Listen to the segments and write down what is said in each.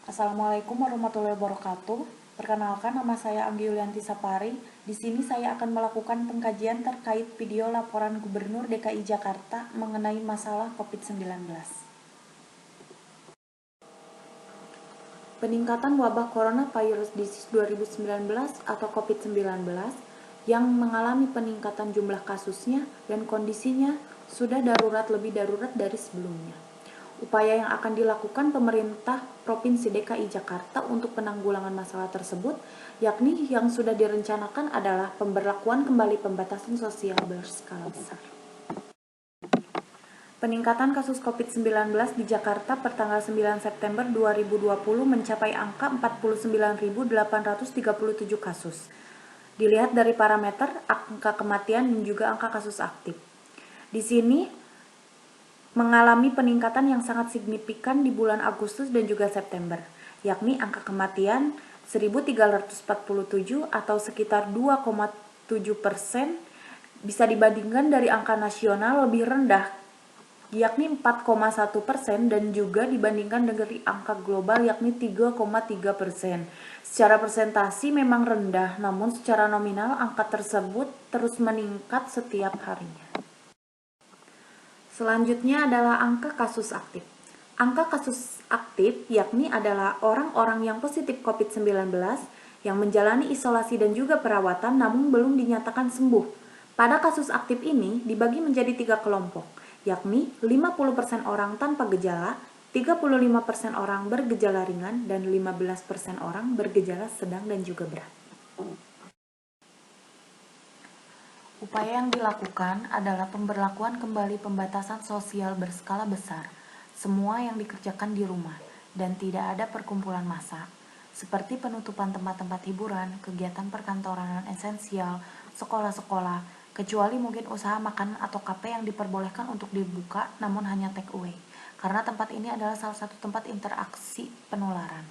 Assalamualaikum warahmatullahi wabarakatuh. Perkenalkan, nama saya Anggi Yulianti Sapari. Di sini saya akan melakukan pengkajian terkait video laporan Gubernur DKI Jakarta mengenai masalah COVID-19. Peningkatan wabah Coronavirus Disease 2019 atau COVID-19 yang mengalami peningkatan jumlah kasusnya dan kondisinya sudah darurat lebih darurat dari sebelumnya. Upaya yang akan dilakukan pemerintah Provinsi DKI Jakarta untuk penanggulangan masalah tersebut, yakni yang sudah direncanakan adalah pemberlakuan kembali pembatasan sosial berskala besar. Peningkatan kasus COVID-19 di Jakarta per tanggal 9 September 2020 mencapai angka 49.837 kasus. Dilihat dari parameter angka kematian dan juga angka kasus aktif. Di sini mengalami peningkatan yang sangat signifikan di bulan Agustus dan juga September, yakni angka kematian 1.347 atau sekitar 2,7%, bisa dibandingkan dari angka nasional lebih rendah, yakni 4,1%, dan juga dibandingkan dari angka global yakni 3,3%. Secara persentasi memang rendah, namun secara nominal angka tersebut terus meningkat setiap harinya. Selanjutnya adalah angka kasus aktif. Angka kasus aktif yakni adalah orang-orang yang positif COVID-19 yang menjalani isolasi dan juga perawatan namun belum dinyatakan sembuh. Pada kasus aktif ini dibagi menjadi 3 kelompok, yakni 50% orang tanpa gejala, 35% orang bergejala ringan, dan 15% orang bergejala sedang dan juga berat. Upaya yang dilakukan adalah pemberlakuan kembali pembatasan sosial berskala besar, semua yang dikerjakan di rumah, dan tidak ada perkumpulan massa, seperti penutupan tempat-tempat hiburan, kegiatan perkantoran esensial, sekolah-sekolah, kecuali mungkin usaha makanan atau kafe yang diperbolehkan untuk dibuka namun hanya take away, karena tempat ini adalah salah satu tempat interaksi penularan.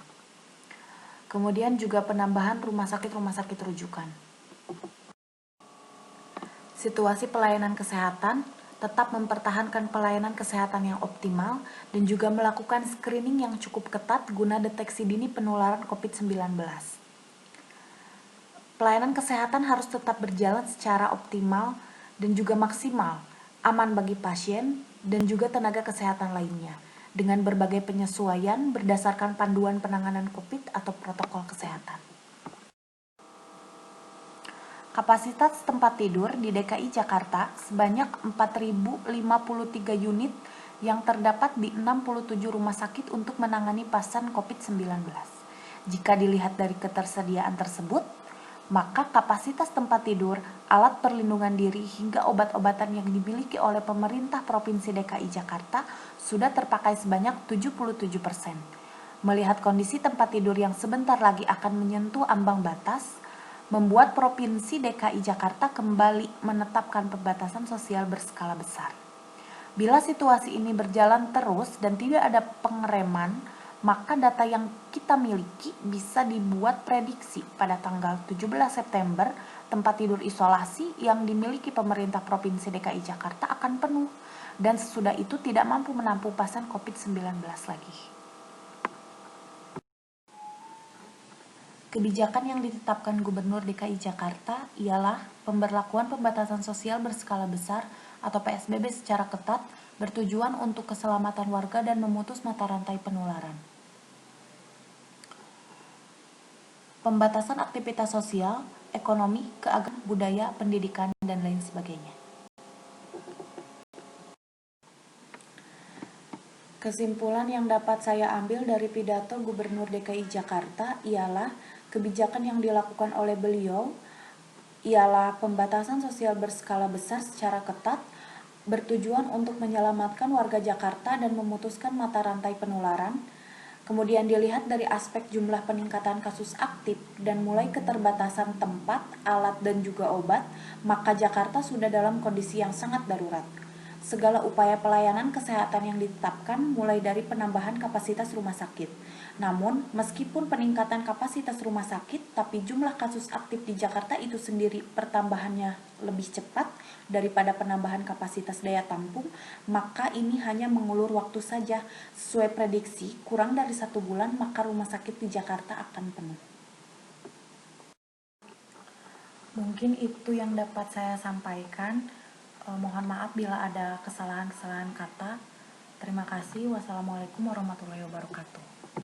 Kemudian juga penambahan rumah sakit rujukan. Situasi pelayanan kesehatan tetap mempertahankan pelayanan kesehatan yang optimal dan juga melakukan screening yang cukup ketat guna deteksi dini penularan COVID-19. Pelayanan kesehatan harus tetap berjalan secara optimal dan juga maksimal, aman bagi pasien dan juga tenaga kesehatan lainnya, dengan berbagai penyesuaian berdasarkan panduan penanganan COVID atau protokol kesehatan. Kapasitas tempat tidur di DKI Jakarta sebanyak 4.053 unit yang terdapat di 67 rumah sakit untuk menangani pasien COVID-19. Jika dilihat dari ketersediaan tersebut, maka kapasitas tempat tidur, alat perlindungan diri, hingga obat-obatan yang dimiliki oleh pemerintah Provinsi DKI Jakarta sudah terpakai sebanyak 77%. Melihat kondisi tempat tidur yang sebentar lagi akan menyentuh ambang batas, membuat Provinsi DKI Jakarta kembali menetapkan pembatasan sosial berskala besar. Bila situasi ini berjalan terus dan tidak ada pengereman, maka data yang kita miliki bisa dibuat prediksi pada tanggal 17 September tempat tidur isolasi yang dimiliki pemerintah Provinsi DKI Jakarta akan penuh dan sesudah itu tidak mampu menampung pasien COVID-19 lagi. Kebijakan yang ditetapkan Gubernur DKI Jakarta ialah pemberlakuan pembatasan sosial berskala besar atau PSBB secara ketat bertujuan untuk keselamatan warga dan memutus mata rantai penularan. Pembatasan aktivitas sosial, ekonomi, keagamaan, budaya, pendidikan, dan lain sebagainya. Kesimpulan yang dapat saya ambil dari pidato Gubernur DKI Jakarta ialah kebijakan yang dilakukan oleh beliau ialah pembatasan sosial berskala besar secara ketat bertujuan untuk menyelamatkan warga Jakarta dan memutuskan mata rantai penularan. Kemudian dilihat dari aspek jumlah peningkatan kasus aktif dan mulai keterbatasan tempat, alat, dan juga obat, maka Jakarta sudah dalam kondisi yang sangat darurat. segala upaya pelayanan kesehatan yang ditetapkan mulai dari penambahan kapasitas rumah sakit. Namun, meskipun peningkatan kapasitas rumah sakit, tapi jumlah kasus aktif di Jakarta itu sendiri pertambahannya lebih cepat daripada penambahan kapasitas daya tampung, maka ini hanya mengulur waktu saja. Sesuai prediksi, kurang dari 1 bulan maka rumah sakit di Jakarta akan penuh. Mungkin itu yang dapat saya sampaikan. Mohon maaf bila ada kesalahan-kesalahan kata. Terima kasih. Wassalamualaikum warahmatullahi wabarakatuh.